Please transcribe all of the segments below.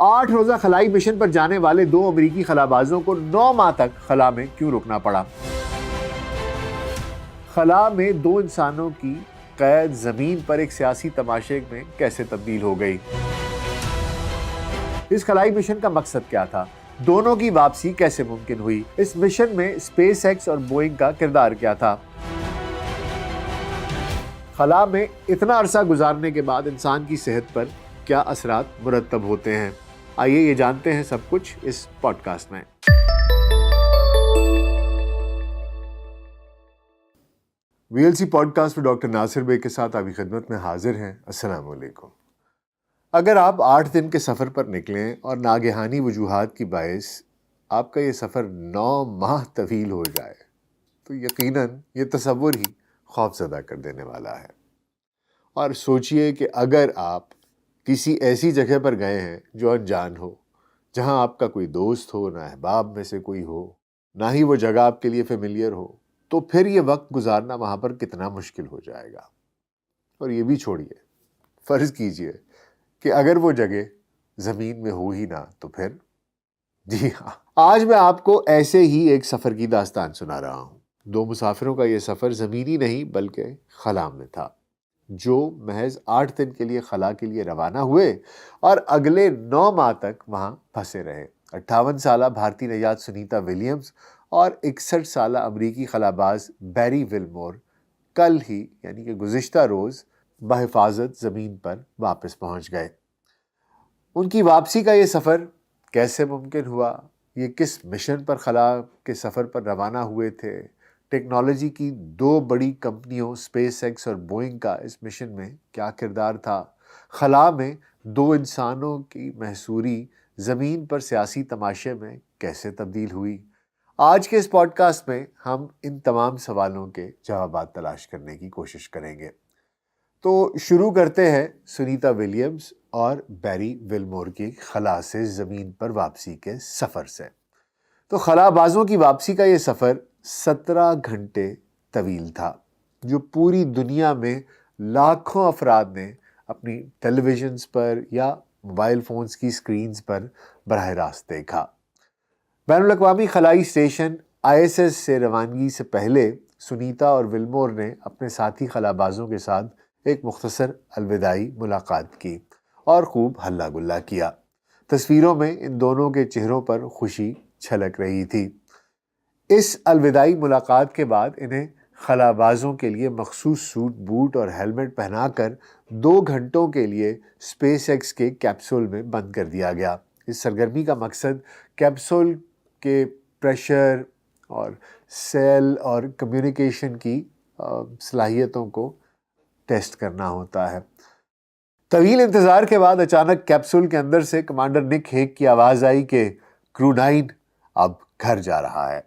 8 روزہ خلائی مشن پر جانے والے 2 امریکی خلابازوں کو 9 ماہ تک خلا میں کیوں رکنا پڑا؟ خلا میں 2 انسانوں کی قید زمین پر ایک سیاسی تماشے میں کیسے تبدیل ہو گئی؟ اس خلائی مشن کا مقصد کیا تھا؟ دونوں کی واپسی کیسے ممکن ہوئی؟ اس مشن میں اسپیس ایکس اور بوئنگ کا کردار کیا تھا؟ خلا میں اتنا عرصہ گزارنے کے بعد انسان کی صحت پر کیا اثرات مرتب ہوتے ہیں؟ آئیے یہ جانتے ہیں سب کچھ اس پوڈ کاسٹ میں۔ V L C podcast میں ڈاکٹر ناصر بے کے ساتھ آپ کی خدمت میں حاضر ہیں۔ السلام علیکم۔ اگر آپ 8 دن کے سفر پر نکلیں اور ناگہانی وجوہات کی باعث آپ کا یہ سفر 9 ماہ طویل ہو جائے تو یقیناً یہ تصور ہی خوف زدہ کر دینے والا ہے۔ اور سوچئے کہ اگر آپ کسی ایسی جگہ پر گئے ہیں جو انجان ہو، جہاں آپ کا کوئی دوست ہو، نہ احباب میں سے کوئی ہو، نہ ہی وہ جگہ آپ کے لیے فیملیئر ہو، تو پھر یہ وقت گزارنا وہاں پر کتنا مشکل ہو جائے گا۔ اور یہ بھی چھوڑیے، فرض کیجئے کہ اگر وہ جگہ زمین میں ہو ہی نہ تو پھر؟ جی ہاں، آج میں آپ کو ایسے ہی ایک سفر کی داستان سنا رہا ہوں۔ 2 مسافروں کا یہ سفر زمینی نہیں بلکہ خلا میں تھا، جو محض 8 دن کے لیے خلا کے لیے روانہ ہوئے اور اگلے 9 ماہ تک وہاں پھنسے رہے۔ 58 سالہ بھارتی نژاد سنیتا ولیمز اور 61 سالہ امریکی خلاباز بیری ولمور کل ہی یعنی کہ گزشتہ روز بحفاظت زمین پر واپس پہنچ گئے۔ ان کی واپسی کا یہ سفر کیسے ممکن ہوا؟ یہ کس مشن پر خلا کے سفر پر روانہ ہوئے تھے؟ ٹیکنالوجی کی 2 بڑی کمپنیوں اسپیس ایکس اور بوئنگ کا اس مشن میں کیا کردار تھا؟ خلا میں 2 انسانوں کی محصوری زمین پر سیاسی تماشے میں کیسے تبدیل ہوئی؟ آج کے اس پوڈ کاسٹ میں ہم ان تمام سوالوں کے جوابات تلاش کرنے کی کوشش کریں گے۔ تو شروع کرتے ہیں سنیتا ولیمز اور بیری ولمور کی خلا سے زمین پر واپسی کے سفر سے۔ تو خلا بازوں کی واپسی کا یہ سفر 17 گھنٹے طویل تھا، جو پوری دنیا میں لاکھوں افراد نے اپنی ٹیلی ویژنز پر یا موبائل فونز کی سکرینز پر براہ راست دیکھا۔ بین الاقوامی خلائی اسٹیشن ISS سے روانگی سے پہلے سنیتا اور ولمور نے اپنے ساتھی خلابازوں کے ساتھ ایک مختصر الوداعی ملاقات کی اور خوب ہلا گلا کیا۔ تصویروں میں ان دونوں کے چہروں پر خوشی چھلک رہی تھی۔ اس الوداعی ملاقات کے بعد انہیں خلابازوں کے لیے مخصوص سوٹ بوٹ اور ہیلمٹ پہنا کر 2 گھنٹوں کے لیے اسپیس ایکس کے کیپسول میں بند کر دیا گیا۔ اس سرگرمی کا مقصد کیپسول کے پریشر اور سیل اور کمیونیکیشن کی صلاحیتوں کو ٹیسٹ کرنا ہوتا ہے۔ طویل انتظار کے بعد اچانک کیپسول کے اندر سے کمانڈر نک ہیگ کی آواز آئی کہ کرو 9 اب گھر جا رہا ہے۔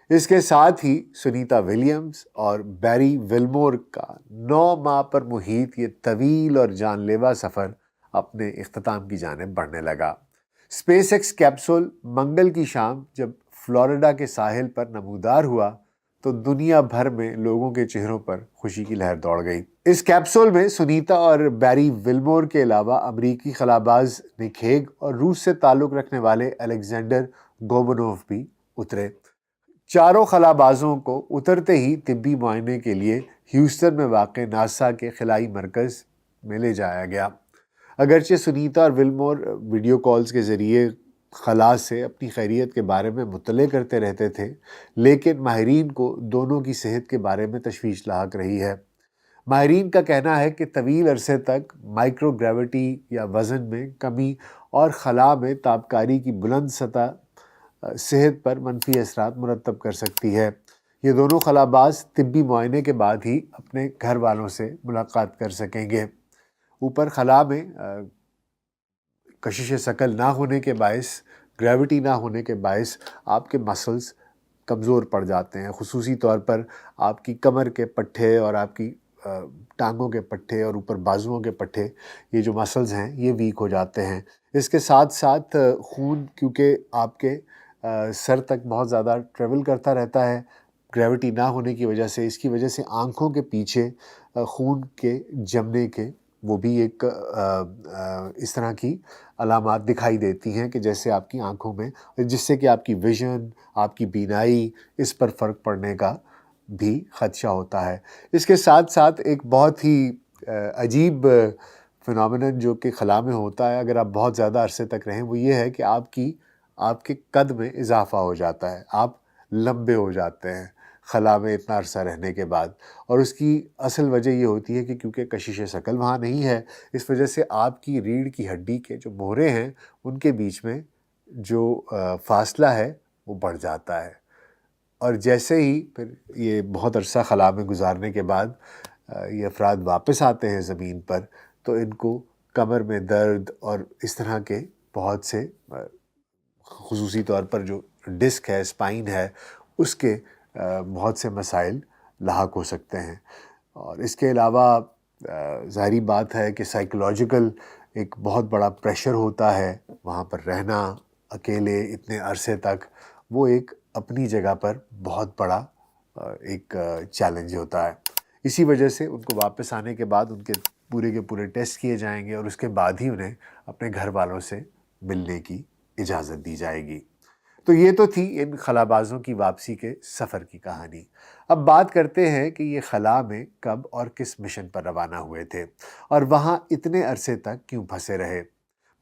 اس کے ساتھ ہی سنیتا ولیمز اور بیری ولمور کا 9 ماہ پر محیط یہ طویل اور جان لیوا سفر اپنے اختتام کی جانب بڑھنے لگا۔ اسپیس ایکس کیپسول منگل کی شام جب فلوریڈا کے ساحل پر نمودار ہوا تو دنیا بھر میں لوگوں کے چہروں پر خوشی کی لہر دوڑ گئی۔ اس کیپسول میں سنیتا اور بیری ولمور کے علاوہ امریکی خلاباز نک ہیگ اور روس سے تعلق رکھنے والے الیگزینڈر گوبنوف بھی اترے۔ چاروں خلابازوں کو اترتے ہی طبی معائنے کے لیے ہیوسٹن میں واقع ناسا کے خلائی مرکز میں لے جایا گیا۔ اگرچہ سنیتا اور ولمور ویڈیو کالز کے ذریعے خلا سے اپنی خیریت کے بارے میں مطلع کرتے رہتے تھے، لیکن ماہرین کو دونوں کی صحت کے بارے میں تشویش لاحق رہی ہے۔ ماہرین کا کہنا ہے کہ طویل عرصے تک مائکرو گریوٹی یا وزن میں کمی اور خلا میں تابکاری کی بلند سطح صحت پر منفی اثرات مرتب کر سکتی ہے۔ یہ دونوں خلاباز طبی معائنے کے بعد ہی اپنے گھر والوں سے ملاقات کر سکیں گے۔ اوپر خلا میں کشش ثقل نہ ہونے کے باعث، گریوٹی نہ ہونے کے باعث آپ کے مسلز کمزور پڑ جاتے ہیں، خصوصی طور پر آپ کی کمر کے پٹھے اور آپ کی ٹانگوں کے پٹھے اور اوپر بازوؤں کے پٹھے، یہ جو مسلز ہیں یہ ویک ہو جاتے ہیں۔ اس کے ساتھ ساتھ خون کیونکہ آپ کے سر تک بہت زیادہ ٹریول کرتا رہتا ہے گریوٹی نہ ہونے کی وجہ سے، اس کی وجہ سے آنکھوں کے پیچھے خون کے جمنے کے وہ بھی ایک اس طرح کی علامات دکھائی دیتی ہیں کہ جیسے آپ کی آنکھوں میں، جس سے کہ آپ کی ویژن، آپ کی بینائی، اس پر فرق پڑنے کا بھی خدشہ ہوتا ہے۔ اس کے ساتھ ساتھ ایک بہت ہی عجیب فنامنن جو کہ خلا میں ہوتا ہے اگر آپ بہت زیادہ عرصے تک رہیں، وہ یہ ہے کہ آپ کے قد میں اضافہ ہو جاتا ہے، آپ لمبے ہو جاتے ہیں خلا میں اتنا عرصہ رہنے کے بعد۔ اور اس کی اصل وجہ یہ ہوتی ہے کہ کیونکہ کشش شکل وہاں نہیں ہے، اس وجہ سے آپ کی ریڑھ کی ہڈی کے جو مہرے ہیں ان کے بیچ میں جو فاصلہ ہے وہ بڑھ جاتا ہے۔ اور جیسے ہی پھر یہ بہت عرصہ خلا میں گزارنے کے بعد یہ افراد واپس آتے ہیں زمین پر، تو ان کو کمر میں درد اور اس طرح کے بہت سے، خصوصی طور پر جو ڈسک ہے، اسپائن ہے، اس کے بہت سے مسائل لاحق ہو سکتے ہیں۔ اور اس کے علاوہ ظاہری بات ہے کہ سائیکولوجیکل ایک بہت بڑا پریشر ہوتا ہے وہاں پر رہنا اکیلے اتنے عرصے تک، وہ ایک اپنی جگہ پر بہت بڑا ایک چیلنج ہوتا ہے۔ اسی وجہ سے ان کو واپس آنے کے بعد ان کے پورے ٹیسٹ کیے جائیں گے اور اس کے بعد ہی انہیں اپنے گھر والوں سے ملنے کی اجازت دی جائے گی۔ تو یہ تو تھی ان خلابازوں کی واپسی کے سفر کی کہانی۔ اب بات کرتے ہیں کہ یہ خلا میں کب اور کس مشن پر روانہ ہوئے تھے اور وہاں اتنے عرصے تک کیوں پھنسے رہے۔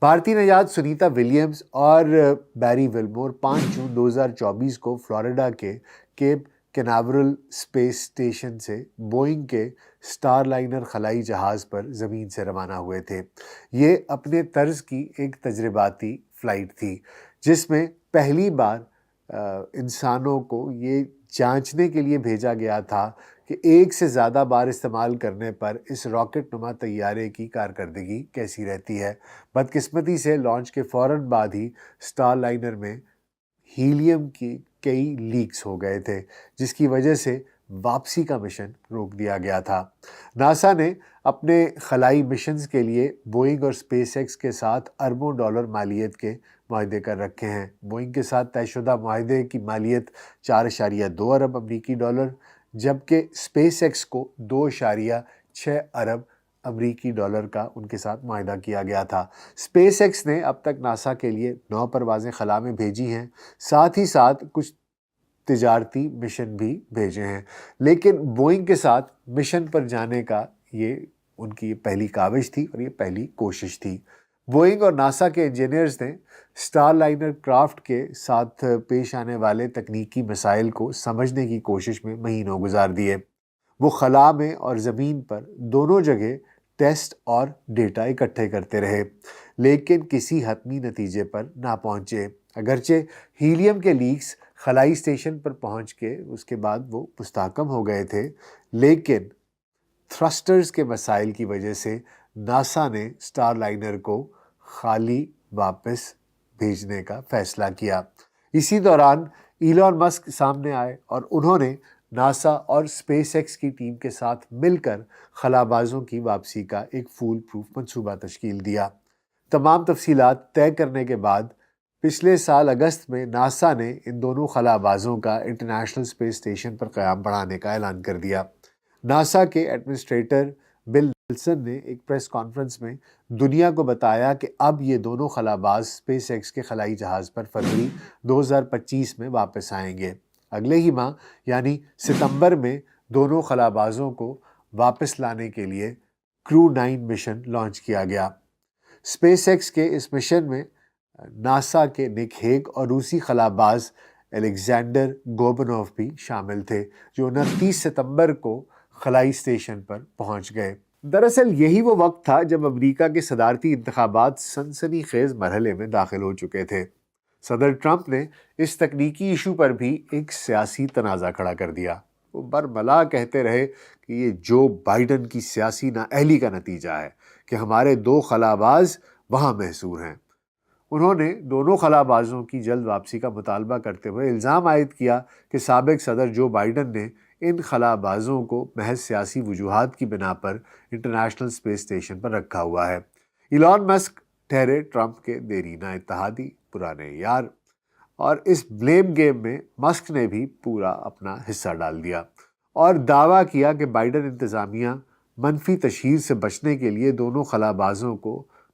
بھارتی نژاد سنیتا ولیمز اور بیری ولمور 5 جون 2024 کو فلوریڈا کے کیپ کیناورل اسپیس اسٹیشن سے بوئنگ کے اسٹار لائنر خلائی جہاز پر زمین سے روانہ ہوئے تھے۔ یہ اپنے طرز کی ایک تجرباتی فلائٹ تھی جس میں پہلی بار انسانوں کو یہ جانچنے کے لیے بھیجا گیا تھا کہ ایک سے زیادہ بار استعمال کرنے پر اس راکٹ نما طیارے کی کارکردگی کیسی رہتی ہے۔ بدقسمتی سے لانچ کے فوراً بعد ہی اسٹار لائنر میں ہیلیم کی کئی لیکس ہو گئے تھے، جس کی وجہ سے واپسی کا مشن روک دیا گیا تھا۔ ناسا نے اپنے خلائی مشنز کے لیے بوئنگ اور اسپیس ایکس کے ساتھ اربوں ڈالر مالیت کے معاہدے کر رکھے ہیں۔ بوئنگ کے ساتھ طے شدہ معاہدے کی مالیت 4.2 ارب امریکی ڈالر، جبکہ اسپیس ایکس کو 2.6 ارب امریکی ڈالر کا ان کے ساتھ معاہدہ کیا گیا تھا۔ اسپیس ایکس نے اب تک ناسا کے لیے 9 پروازیں خلا میں بھیجی ہیں، ساتھ ہی ساتھ کچھ تجارتی مشن بھی بھیجے ہیں، لیکن بوئنگ کے ساتھ مشن پر جانے کا یہ ان کی پہلی کاوش تھی اور یہ پہلی کوشش تھی۔ بوئنگ اور ناسا کے انجینئرز نے اسٹار لائنر کرافٹ کے ساتھ پیش آنے والے تکنیکی مسائل کو سمجھنے کی کوشش میں مہینوں گزار دیے۔ وہ خلا میں اور زمین پر دونوں جگہ ٹیسٹ اور ڈیٹا اکٹھے کرتے رہے، لیکن کسی حتمی نتیجے پر نہ پہنچے۔ اگرچہ ہیلیم کے لیکس خلائی اسٹیشن پر پہنچ کے اس کے بعد وہ مستحکم ہو گئے تھے، لیکن تھرسٹرز کے مسائل کی وجہ سے ناسا نے اسٹار لائنر کو خالی واپس بھیجنے کا فیصلہ کیا۔ اسی دوران ایلون مسک سامنے آئے اور انہوں نے ناسا اور اسپیس ایکس کی ٹیم کے ساتھ مل کر خلابازوں کی واپسی کا ایک فول پروف منصوبہ تشکیل دیا۔ تمام تفصیلات طے کرنے کے بعد پچھلے سال اگست میں ناسا نے ان دونوں خلابازوں کا انٹرنیشنل اسپیس اسٹیشن پر قیام بڑھانے کا اعلان کر دیا۔ ناسا کے ایڈمنسٹریٹر بل نیلسن نے ایک پریس کانفرنس میں دنیا کو بتایا کہ اب یہ دونوں خلاباز اسپیس ایکس کے خلائی جہاز پر فروری 2025 میں واپس آئیں گے۔ اگلے ہی ماہ یعنی ستمبر میں دونوں خلابازوں کو واپس لانے کے لیے کرو 9 مشن لانچ کیا گیا۔ اسپیس ایکس کے اس مشن میں ناسا کے نک ہیگ اور روسی خلاباز الیگزینڈر گوربنوف بھی شامل تھے، جو 29 ستمبر کو خلائی اسٹیشن پر پہنچ گئے۔ دراصل یہی وہ وقت تھا جب امریکہ کے صدارتی انتخابات سنسنی خیز مرحلے میں داخل ہو چکے تھے۔ صدر ٹرمپ نے اس تکنیکی ایشو پر بھی ایک سیاسی تنازع کھڑا کر دیا۔ وہ برملا کہتے رہے کہ یہ جو بائیڈن کی سیاسی نااہلی کا نتیجہ ہے کہ ہمارے 2 خلاباز وہاں محصور ہیں۔ انہوں نے دونوں خلابازوں کی جلد واپسی کا مطالبہ کرتے ہوئے الزام عائد کیا کہ سابق صدر جو بائیڈن نے ان خلابازوں کو محض سیاسی وجوہات کی بنا پر انٹرنیشنل اسپیس اسٹیشن پر رکھا ہوا ہے۔ ایلون مسک ٹھہرے ٹرمپ کے دیرینہ اتحادی، پرانے یار، اور اس بلیم گیم میں مسک نے بھی پورا اپنا حصہ ڈال دیا اور دعویٰ کیا کہ بائیڈن انتظامیہ منفی تشہیر سے بچنے کے لیے دونوں خلابازوں کو